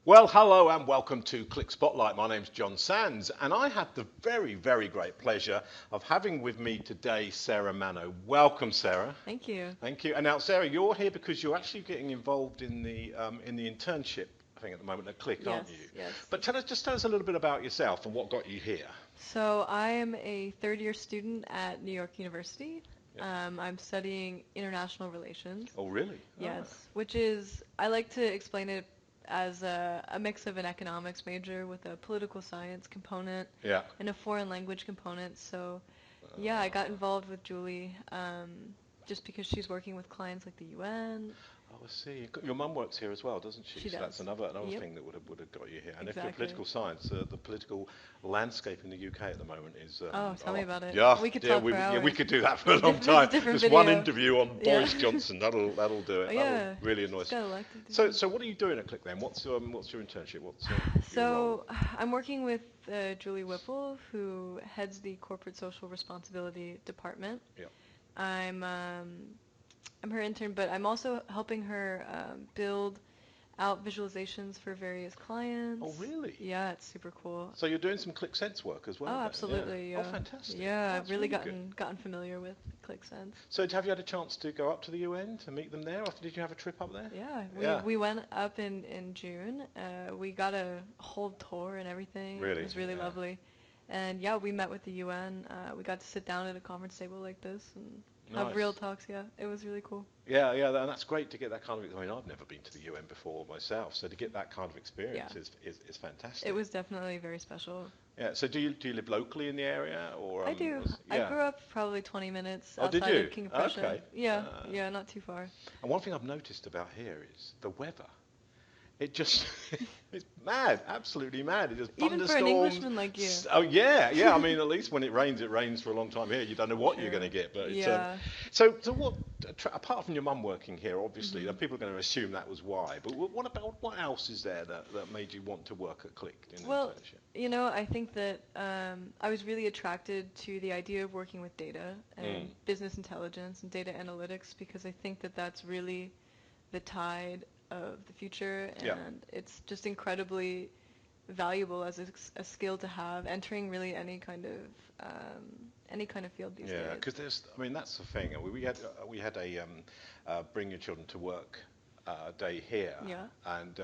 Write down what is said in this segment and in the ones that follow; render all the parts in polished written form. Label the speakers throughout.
Speaker 1: Well, hello and welcome to Qlik Spotlight. My name's John Sands, and I have the very, very great pleasure of having with me today Sarah Manno. Welcome, Sarah.
Speaker 2: Thank you.
Speaker 1: Thank you. And now, Sarah, you're here because you're actually getting involved in the internship thing at the moment at Qlik,
Speaker 2: Yes,
Speaker 1: aren't you?
Speaker 2: yes.
Speaker 1: But tell us a little bit about yourself and what got you here.
Speaker 2: So I am a third year student at New York University.
Speaker 1: Yeah.
Speaker 2: I'm studying international relations.
Speaker 1: Oh, really? Ah.
Speaker 2: Yes, which is, I like to explain it as a mix of an economics major with a political science component
Speaker 1: Yeah.
Speaker 2: and a foreign language component. So yeah, I got
Speaker 1: Ah.
Speaker 2: involved with Julie just because she's working with clients like the UN.
Speaker 1: Oh, I see. Your mum works here as well, doesn't she?
Speaker 2: She
Speaker 1: So that's
Speaker 2: does.
Speaker 1: another
Speaker 2: Yep,
Speaker 1: thing that would have got you here. And if you're
Speaker 2: exactly.
Speaker 1: political science, the political landscape in the UK at the moment is
Speaker 2: Oh, tell me about it.
Speaker 1: yeah,
Speaker 2: We could
Speaker 1: yeah,
Speaker 2: talk for
Speaker 1: we
Speaker 2: hours.
Speaker 1: could do that for a
Speaker 2: There's
Speaker 1: long
Speaker 2: different, there's a
Speaker 1: time.
Speaker 2: different
Speaker 1: Just one
Speaker 2: video.
Speaker 1: interview on
Speaker 2: Yeah.
Speaker 1: Boris Johnson, that'll do
Speaker 2: Oh
Speaker 1: it. That'll
Speaker 2: yeah,
Speaker 1: really annoy
Speaker 2: just
Speaker 1: us.
Speaker 2: got elected.
Speaker 1: So what are you doing at Qlik then? What's your internship? What's your role?
Speaker 2: So I'm working with Julie Whipple, who heads the corporate social responsibility department.
Speaker 1: Yeah.
Speaker 2: I'm um, I'm her intern, but I'm also helping her build out visualizations for various
Speaker 1: Oh,
Speaker 2: clients.
Speaker 1: really?
Speaker 2: Yeah, it's super cool.
Speaker 1: So you're doing some Clicksense work as well
Speaker 2: Oh,
Speaker 1: then? Yeah.
Speaker 2: absolutely.
Speaker 1: Oh,
Speaker 2: Yeah,
Speaker 1: fantastic.
Speaker 2: yeah. I've
Speaker 1: That's
Speaker 2: really
Speaker 1: really good.
Speaker 2: gotten familiar with Clicksense.
Speaker 1: So have you had a chance to go up to the UN to meet them there, or did you have a trip up there?
Speaker 2: Yeah, we
Speaker 1: Yeah.
Speaker 2: we went up in June. We got a whole tour and everything. It
Speaker 1: Really?
Speaker 2: was really
Speaker 1: Yeah.
Speaker 2: lovely. And yeah, we met with the UN. We got to sit down at a conference table like this and have real
Speaker 1: Nice.
Speaker 2: talks. Yeah, it was really cool.
Speaker 1: Yeah, yeah, and that's great to get that kind of. I mean, I've never been to the UN before myself, so to get that kind of
Speaker 2: Yeah,
Speaker 1: experience is
Speaker 2: it
Speaker 1: fantastic.
Speaker 2: was definitely very special.
Speaker 1: Yeah. So do you live locally in the area, or
Speaker 2: I do. I
Speaker 1: yeah?
Speaker 2: grew up probably 20 minutes
Speaker 1: Oh, did
Speaker 2: outside
Speaker 1: you?
Speaker 2: of King of Prussia.
Speaker 1: Okay.
Speaker 2: Yeah, yeah, not too far.
Speaker 1: And one thing I've noticed about here is the weather. It just, it's mad, absolutely mad. It just
Speaker 2: Even for an
Speaker 1: thunderstorms.
Speaker 2: Englishman like you.
Speaker 1: Oh yeah, yeah. I mean, at least when it rains for a long time here. You don't know what you're going
Speaker 2: True.
Speaker 1: to get. But it's
Speaker 2: Yeah.
Speaker 1: so what? Apart from your mum working here, obviously,
Speaker 2: hmm
Speaker 1: people are going to assume that was why. But what else is there that made you want to work at Qlik in an
Speaker 2: Well,
Speaker 1: internship?
Speaker 2: I think that I was really attracted to the idea of working with data and
Speaker 1: Mm.
Speaker 2: business intelligence and data analytics because I think that that's really the tide of the future
Speaker 1: Yeah.
Speaker 2: and it's just incredibly valuable as a skill to have entering really any kind of field these
Speaker 1: Yeah,
Speaker 2: days.
Speaker 1: because I mean, that's the thing. We had a bring your children to work day here,
Speaker 2: Yeah.
Speaker 1: and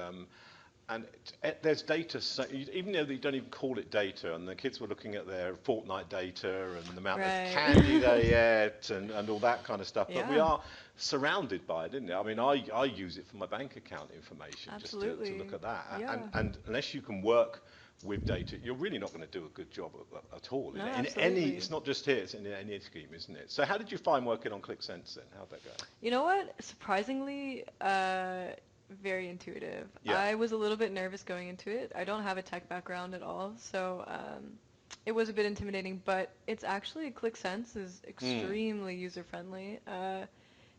Speaker 1: there's data. So even though they don't even call it data, and the kids were looking at their fortnight data and the amount of
Speaker 2: Right.
Speaker 1: candy they ate and all that kind of stuff. But we
Speaker 2: Yeah.
Speaker 1: are surrounded by it, isn't it? I mean, I use it for my bank account information just to look
Speaker 2: Absolutely.
Speaker 1: at that.
Speaker 2: Yeah.
Speaker 1: And unless you can work with data, you're really not going to do a good job at all.
Speaker 2: No,
Speaker 1: In any,
Speaker 2: absolutely.
Speaker 1: it's not just here; it's in any scheme, isn't it? So, how did you find working on ClickSense then? How'd that go?
Speaker 2: You know what? Surprisingly, very intuitive.
Speaker 1: Yeah.
Speaker 2: I was a little bit nervous going into it. I don't have a tech background at all, so it was a bit intimidating, but it's actually ClickSense is
Speaker 1: Mm.
Speaker 2: extremely user friendly.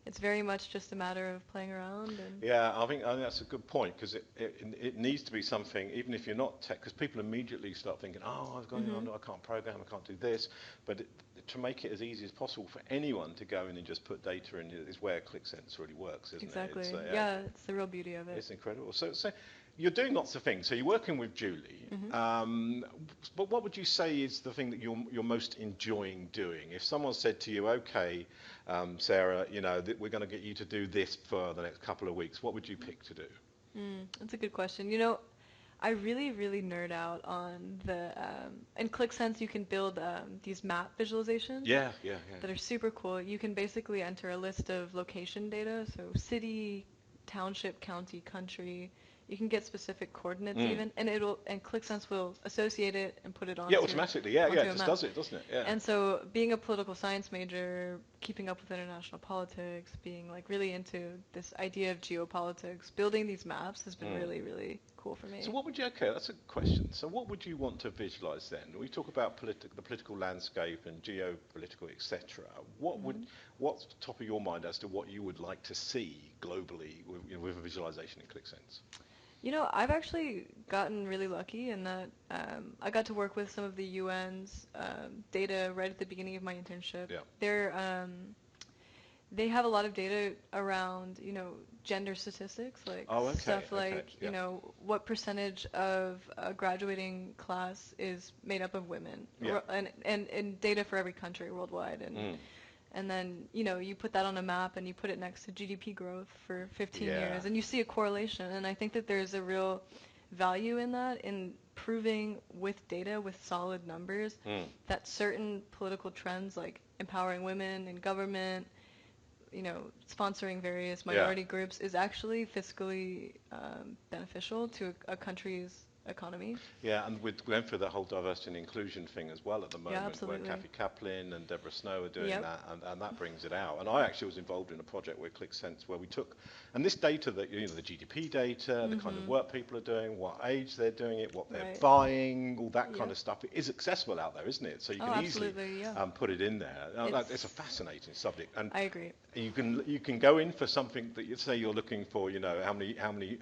Speaker 2: It's very much just a matter of playing around and
Speaker 1: Yeah, I think that's a good point because it needs to be something, even if you're not tech, because people immediately start thinking, oh, I've got
Speaker 2: hmm
Speaker 1: I can't program, I can't do this. But to make it as easy as possible for anyone to go in and just put data in is where ClickSense really works, isn't it?
Speaker 2: exactly.
Speaker 1: Yeah,
Speaker 2: Yeah, it's the real beauty of it.
Speaker 1: it's incredible. So you're doing lots of things. So you're working with Julie.
Speaker 2: hmm
Speaker 1: But what would you say is the thing that you're most enjoying doing? If someone said to you, okay, Sarah, we're going to get you to do this for the next couple of weeks, what would you pick to do?
Speaker 2: That's a good question. I really, really nerd out on in ClickSense you can build these map visualizations
Speaker 1: Yeah, yeah, yeah.
Speaker 2: that are super cool. You can basically enter a list of location data, so city, township, county, country. You can get specific coordinates
Speaker 1: Mm.
Speaker 2: even, and ClickSense will associate it and put it
Speaker 1: Yeah, automatically. Yeah, yeah,
Speaker 2: onto
Speaker 1: it
Speaker 2: a
Speaker 1: just
Speaker 2: map.
Speaker 1: does it, doesn't it? Yeah.
Speaker 2: And so being a political science major, keeping up with international politics, being like really into this idea of geopolitics, building these maps has been
Speaker 1: Mm.
Speaker 2: really, really cool for
Speaker 1: So
Speaker 2: me.
Speaker 1: what would you, okay, that's a question. So what would you want to visualize then? We talk about the political landscape and geopolitical, etc.
Speaker 2: hmm
Speaker 1: What's top of your mind as to what you would like to see globally with a visualization in ClickSense?
Speaker 2: I've actually gotten really lucky in that I got to work with some of the UN's data right at the beginning of my internship.
Speaker 1: Yeah.
Speaker 2: They're they have a lot of data around, gender statistics, like
Speaker 1: Oh, okay,
Speaker 2: stuff
Speaker 1: okay,
Speaker 2: like,
Speaker 1: yeah,
Speaker 2: what percentage of a graduating class is made up of women,
Speaker 1: yeah,
Speaker 2: and data for every country worldwide,
Speaker 1: mm,
Speaker 2: and then, you put that on a map and you put it next to GDP growth for 15
Speaker 1: yeah,
Speaker 2: years and you see a correlation. And I think that there's a real value in that, in proving with data, with solid numbers,
Speaker 1: mm,
Speaker 2: that certain political trends like empowering women in government, sponsoring various
Speaker 1: yeah.
Speaker 2: minority groups is actually fiscally beneficial to a country's economy.
Speaker 1: Yeah, and we're going through that whole diversity and inclusion thing as well at the
Speaker 2: Yeah,
Speaker 1: moment, where
Speaker 2: absolutely.
Speaker 1: Kathy Kaplan and Deborah Snow are doing
Speaker 2: Yep.
Speaker 1: that, and that brings it out. And I actually was involved in a project with Clicksense where we took, and this data that, the GDP data, the kind of
Speaker 2: Mhm.
Speaker 1: work people are doing, what age they're doing it, what they're
Speaker 2: Right.
Speaker 1: buying, all that kind
Speaker 2: Yep.
Speaker 1: of stuff, it is accessible out there, isn't it? So you
Speaker 2: Oh,
Speaker 1: can easily
Speaker 2: absolutely. Yeah.
Speaker 1: put it in there. Now, it's a
Speaker 2: It's.
Speaker 1: fascinating subject, and
Speaker 2: I agree.
Speaker 1: you can go in for something that you say you're looking for. How many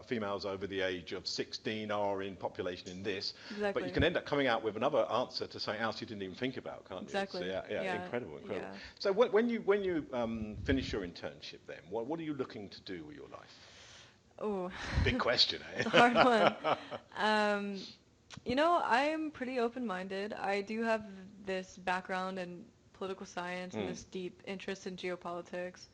Speaker 1: females over the age of 16 are in population in this, but you
Speaker 2: Exactly.
Speaker 1: can end up coming out with another answer to something else you didn't even think about, can't you? It's,
Speaker 2: Exactly.
Speaker 1: yeah, yeah,
Speaker 2: Yeah.
Speaker 1: incredible, incredible.
Speaker 2: Yeah.
Speaker 1: So when you finish your internship, then what are you looking to do with your life?
Speaker 2: Oh,
Speaker 1: Big question,
Speaker 2: that's
Speaker 1: eh?
Speaker 2: a hard one. Um, I'm pretty open-minded. I do have this background in political science and
Speaker 1: Mm,
Speaker 2: this deep interest in geopolitics.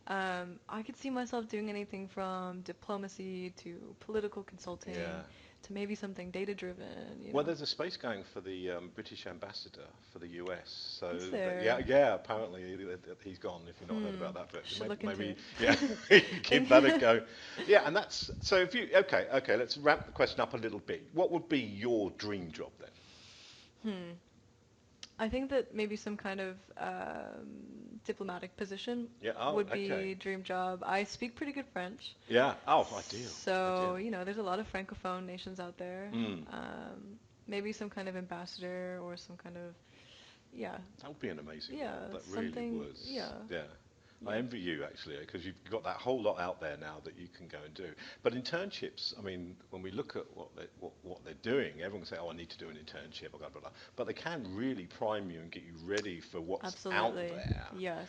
Speaker 2: I could see myself doing anything from diplomacy to political
Speaker 1: yeah.
Speaker 2: consulting to maybe something data-driven,
Speaker 1: Well, there's a space going for the British ambassador for the US. So
Speaker 2: Is
Speaker 1: yeah,
Speaker 2: there?
Speaker 1: yeah. Apparently he's gone. If you've not heard
Speaker 2: Hmm.
Speaker 1: about that, but
Speaker 2: Should look into
Speaker 1: maybe
Speaker 2: it.
Speaker 1: yeah, give that a go. Yeah, and that's so. If you okay, let's ramp the question up a little bit. What would be your dream job then?
Speaker 2: Hmm. I think that maybe some kind of diplomatic position
Speaker 1: Yeah. Oh,
Speaker 2: would
Speaker 1: okay.
Speaker 2: be dream job. I speak pretty good French,
Speaker 1: Yeah. Oh, ideal,
Speaker 2: so
Speaker 1: ideal.
Speaker 2: there's a lot of francophone nations out there.
Speaker 1: Mm.
Speaker 2: Maybe some kind of ambassador or some kind of yeah,
Speaker 1: That would be an amazing
Speaker 2: yeah,
Speaker 1: role. That really
Speaker 2: something
Speaker 1: was.
Speaker 2: yeah,
Speaker 1: Yeah. I
Speaker 2: yeah,
Speaker 1: envy you actually because you've got that whole lot out there now that you can go and do. But internships, I mean, when we look at what they're doing, everyone can say, "Oh, I need to do an internship," blah blah blah. But they can really prime you and get you ready for what's out
Speaker 2: absolutely,
Speaker 1: there.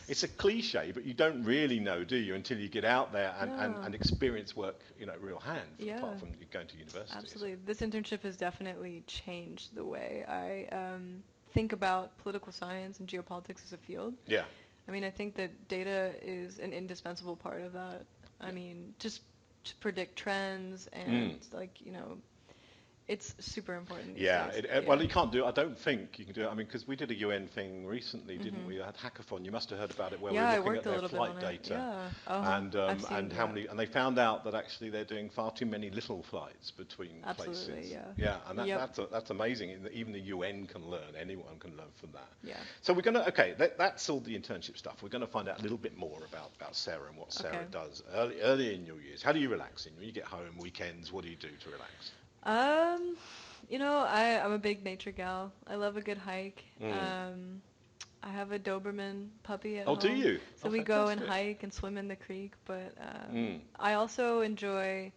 Speaker 1: It's a
Speaker 2: yes.
Speaker 1: cliche, but you don't really know, do you, until you get out there and
Speaker 2: No,
Speaker 1: experience work, real hand, apart
Speaker 2: yeah,
Speaker 1: from going to university. So,
Speaker 2: absolutely. This internship has definitely changed the way I think about political science and geopolitics as a field.
Speaker 1: yeah,
Speaker 2: I mean, I think that data is an indispensable part of that. I
Speaker 1: yeah.
Speaker 2: mean, just to predict trends
Speaker 1: Mm.
Speaker 2: and like, it's super important these
Speaker 1: Yeah,
Speaker 2: days.
Speaker 1: well,
Speaker 2: Yeah.
Speaker 1: you can't do it. I don't think you can do it. I mean, because we did a UN thing recently, didn't
Speaker 2: Mhm.
Speaker 1: we? At Hackathon, you must have heard about it, where we
Speaker 2: Yeah,
Speaker 1: were
Speaker 2: I
Speaker 1: looking
Speaker 2: worked
Speaker 1: at
Speaker 2: a
Speaker 1: their
Speaker 2: little bit
Speaker 1: flight
Speaker 2: on it.
Speaker 1: data,
Speaker 2: Yeah. Uh-huh.
Speaker 1: and
Speaker 2: I've seen,
Speaker 1: how
Speaker 2: yeah.
Speaker 1: many, and they found out that actually they're doing far too many little flights between
Speaker 2: Absolutely,
Speaker 1: places.
Speaker 2: yeah.
Speaker 1: Yeah, and
Speaker 2: Yep.
Speaker 1: that's amazing. Even the UN can learn. Anyone can learn from that.
Speaker 2: Yeah.
Speaker 1: So we're gonna okay. That's all the internship stuff. We're gonna find out a little bit more about Sarah and what
Speaker 2: Okay.
Speaker 1: Sarah does early in your years. How do you relax in when you get home, weekends? What do you do to relax?
Speaker 2: Um, I'm a big nature gal. I love a good hike.
Speaker 1: Mm.
Speaker 2: I have a Doberman puppy at
Speaker 1: Oh, do
Speaker 2: home,
Speaker 1: you?
Speaker 2: so
Speaker 1: Oh,
Speaker 2: we go and
Speaker 1: fantastic.
Speaker 2: hike and swim in the creek. But
Speaker 1: Mm.
Speaker 2: I also enjoy.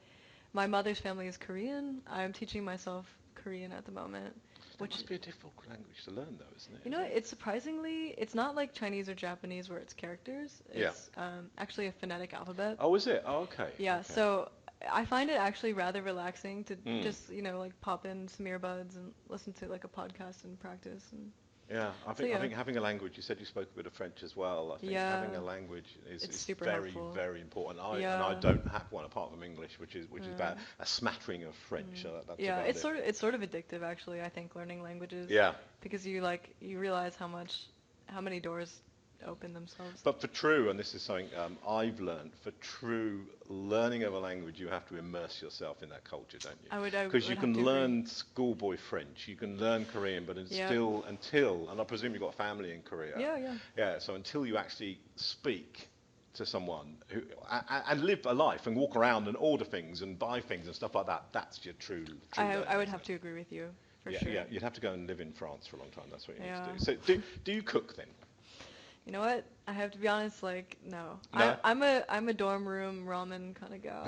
Speaker 2: My mother's family is Korean. I'm teaching myself Korean at the moment,
Speaker 1: That
Speaker 2: which
Speaker 1: must be a difficult language to learn, though, isn't it?
Speaker 2: you
Speaker 1: Is
Speaker 2: know,
Speaker 1: it?
Speaker 2: it's surprisingly, it's not like Chinese or Japanese where it's characters.
Speaker 1: Yeah.
Speaker 2: It's actually a phonetic alphabet.
Speaker 1: Oh, is it? Oh, okay.
Speaker 2: Yeah,
Speaker 1: Okay.
Speaker 2: so I find it actually rather relaxing to
Speaker 1: Mm.
Speaker 2: just, like pop in some earbuds and listen to like a podcast and practice. And
Speaker 1: Yeah. I
Speaker 2: so
Speaker 1: think I
Speaker 2: yeah,
Speaker 1: think having a language. You said you spoke a bit of French as well. I think having
Speaker 2: yeah,
Speaker 1: a language
Speaker 2: it's
Speaker 1: is
Speaker 2: super
Speaker 1: very
Speaker 2: helpful.
Speaker 1: very important. I
Speaker 2: Yeah,
Speaker 1: don't have one apart from English, which is about
Speaker 2: uh,
Speaker 1: a smattering of French.
Speaker 2: mm.
Speaker 1: So that's
Speaker 2: Yeah,
Speaker 1: about it.
Speaker 2: it's sort of addictive actually, I think, learning languages
Speaker 1: Yeah.
Speaker 2: because you realize how many doors open themselves.
Speaker 1: But for true, and this is something I've learned, for true learning of a language, you have to immerse yourself in that culture, don't you?
Speaker 2: I
Speaker 1: Because you
Speaker 2: would have to
Speaker 1: can
Speaker 2: agree.
Speaker 1: learn schoolboy French, you can learn Korean, but it's
Speaker 2: Yep.
Speaker 1: still until, and I presume you've got family in Korea,
Speaker 2: Yeah, yeah.
Speaker 1: yeah. So until you actually speak to someone and live a life and walk around and order things and buy things and stuff like that, that's your true
Speaker 2: I
Speaker 1: learning,
Speaker 2: would
Speaker 1: isn't
Speaker 2: have
Speaker 1: it?
Speaker 2: to agree with you for
Speaker 1: Yeah,
Speaker 2: sure.
Speaker 1: yeah. You'd have to go and live in France for a long time. That's what you need to
Speaker 2: Yeah.
Speaker 1: do. So do you cook then?
Speaker 2: You know what? I have to be honest, like, no.
Speaker 1: No?
Speaker 2: I'm a dorm room ramen kind of gal.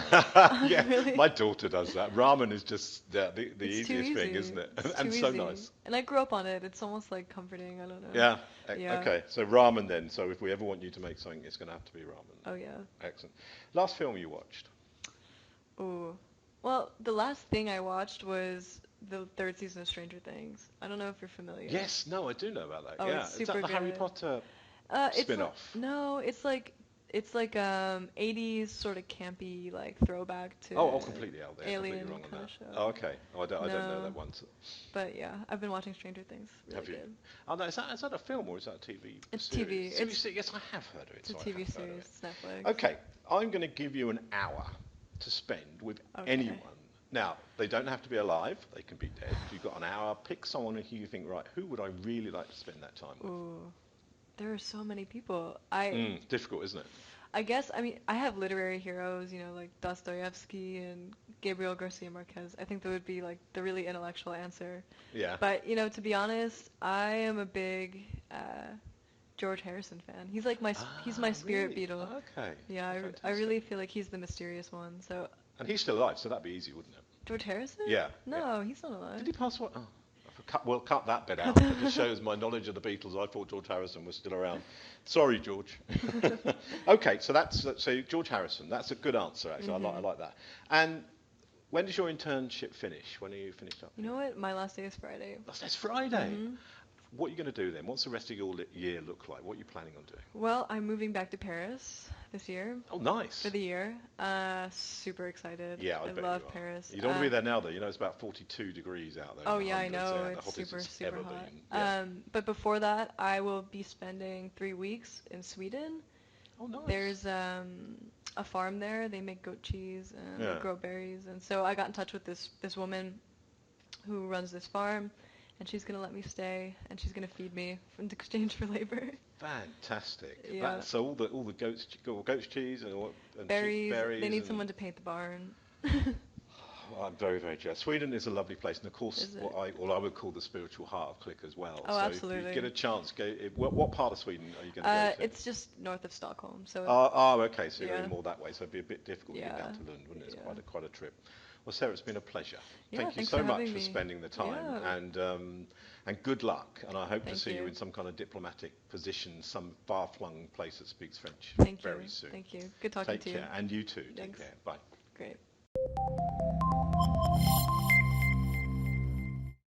Speaker 1: Yeah,
Speaker 2: Really.
Speaker 1: my daughter does that. Ramen is just the
Speaker 2: It's too
Speaker 1: easiest thing, isn't
Speaker 2: easy.
Speaker 1: it?
Speaker 2: It's
Speaker 1: And
Speaker 2: too
Speaker 1: so
Speaker 2: easy.
Speaker 1: nice.
Speaker 2: And I grew up on it. It's almost like comforting. I don't know.
Speaker 1: Yeah.
Speaker 2: Yeah.
Speaker 1: Okay. So ramen then. So if we ever want you to make something, it's going to have to be ramen.
Speaker 2: Oh yeah.
Speaker 1: Excellent. Last film you watched?
Speaker 2: Ooh. Well, the last thing I watched was the third season of Stranger Things. I don't know if you're familiar.
Speaker 1: Yes. No, I do know about that.
Speaker 2: Oh,
Speaker 1: Yeah.
Speaker 2: it's
Speaker 1: Is that
Speaker 2: super
Speaker 1: the Harry
Speaker 2: good.
Speaker 1: Potter
Speaker 2: It's like
Speaker 1: spin-off?
Speaker 2: no, it's like 80s sort of campy like throwback to
Speaker 1: Oh, completely out there. Completely
Speaker 2: Alien
Speaker 1: wrong on
Speaker 2: kind
Speaker 1: that.
Speaker 2: of show.
Speaker 1: Oh, okay. Oh, I don't know
Speaker 2: No,
Speaker 1: that one.
Speaker 2: but yeah, I've been watching Stranger Things. Really
Speaker 1: Have you?
Speaker 2: good.
Speaker 1: Oh, no, is that a film or is that a TV
Speaker 2: It's
Speaker 1: series?
Speaker 2: TV.
Speaker 1: Yes, I have heard of it.
Speaker 2: It's a
Speaker 1: So I
Speaker 2: TV
Speaker 1: have heard of
Speaker 2: series.
Speaker 1: it.
Speaker 2: It's Netflix.
Speaker 1: Okay, I'm going to give you an hour to spend with
Speaker 2: Okay.
Speaker 1: anyone. Now, they don't have to be alive. They can be dead. You've got an hour. Pick someone who you think, right, who would I really like to spend that time with?
Speaker 2: Ooh, there are so many people.
Speaker 1: Difficult, isn't it?
Speaker 2: I guess I mean I have literary heroes, like Dostoevsky and Gabriel Garcia Marquez. I think that would be like the really intellectual answer.
Speaker 1: Yeah.
Speaker 2: But to be honest, I am a big George Harrison fan. He's my
Speaker 1: Ah,
Speaker 2: spirit
Speaker 1: really?
Speaker 2: beetle.
Speaker 1: Okay.
Speaker 2: Yeah,
Speaker 1: Oh,
Speaker 2: I
Speaker 1: fantastic.
Speaker 2: really feel like he's the mysterious one. So
Speaker 1: And he's still alive, so that'd be easy, wouldn't it?
Speaker 2: George Harrison?
Speaker 1: Yeah, yeah.
Speaker 2: No, he's not
Speaker 1: Did
Speaker 2: alive.
Speaker 1: he pass away? Oh, we'll cut that bit out. That just shows my knowledge of the Beatles. I thought George Harrison was still around. Sorry, George. Okay, so George Harrison. That's a good answer, actually. I
Speaker 2: Mhm.
Speaker 1: like that. And when does your internship finish? When are you finished up
Speaker 2: You
Speaker 1: here?
Speaker 2: know what? My last day is Friday.
Speaker 1: That's Friday.
Speaker 2: Mhm.
Speaker 1: What are you going to do then? What's the rest of your year look like? What are you planning on doing?
Speaker 2: Well, I'm moving back to Paris this year
Speaker 1: Oh,
Speaker 2: for
Speaker 1: nice.
Speaker 2: the year. Super excited.
Speaker 1: Yeah, I
Speaker 2: I
Speaker 1: bet you
Speaker 2: love
Speaker 1: are.
Speaker 2: Paris.
Speaker 1: You don't want to be there now, though. You know, it's about 42 degrees out there in
Speaker 2: Oh
Speaker 1: the
Speaker 2: yeah, I
Speaker 1: hundreds.
Speaker 2: know.
Speaker 1: Yeah, the
Speaker 2: It's
Speaker 1: hottest
Speaker 2: super,
Speaker 1: it's
Speaker 2: super
Speaker 1: ever
Speaker 2: hot.
Speaker 1: been. Yeah.
Speaker 2: But before that, I will be spending 3 weeks in Sweden.
Speaker 1: Oh, nice.
Speaker 2: There's a farm there. They make goat cheese and they
Speaker 1: Yeah.
Speaker 2: grow berries. And so I got in touch with this woman who runs this farm, and she's gonna let me stay, and she's gonna feed me in exchange for labor.
Speaker 1: Fantastic.
Speaker 2: Yeah,
Speaker 1: So all the goat's cheese and
Speaker 2: berries. They
Speaker 1: berries
Speaker 2: need
Speaker 1: and
Speaker 2: someone to paint the barn.
Speaker 1: oh, I'm very very jealous. Sweden is a lovely place, and of course
Speaker 2: Is it?
Speaker 1: what I would call the spiritual heart of Qlik as well.
Speaker 2: Oh,
Speaker 1: So if you get
Speaker 2: absolutely.
Speaker 1: a chance, go. What part of Sweden are you going to go to?
Speaker 2: It's just north of Stockholm, so
Speaker 1: Okay. So you're
Speaker 2: yeah,
Speaker 1: going more that way. So it'd be a bit difficult getting
Speaker 2: yeah,
Speaker 1: down to Lund, wouldn't it? It's
Speaker 2: yeah.
Speaker 1: quite a trip. Well, Sarah, it's been a pleasure.
Speaker 2: Yeah,
Speaker 1: Thank you
Speaker 2: thanks for
Speaker 1: so much
Speaker 2: having
Speaker 1: for
Speaker 2: me.
Speaker 1: spending the time,
Speaker 2: Yeah,
Speaker 1: and good luck. And I hope to
Speaker 2: thank
Speaker 1: see you
Speaker 2: you.
Speaker 1: in some kind of diplomatic position, some far-flung place that speaks French
Speaker 2: Thank you.
Speaker 1: very soon.
Speaker 2: Thank you. Good talking
Speaker 1: Take
Speaker 2: to you.
Speaker 1: care, and you too. Take
Speaker 2: Thanks.
Speaker 1: care. Bye.
Speaker 2: Great.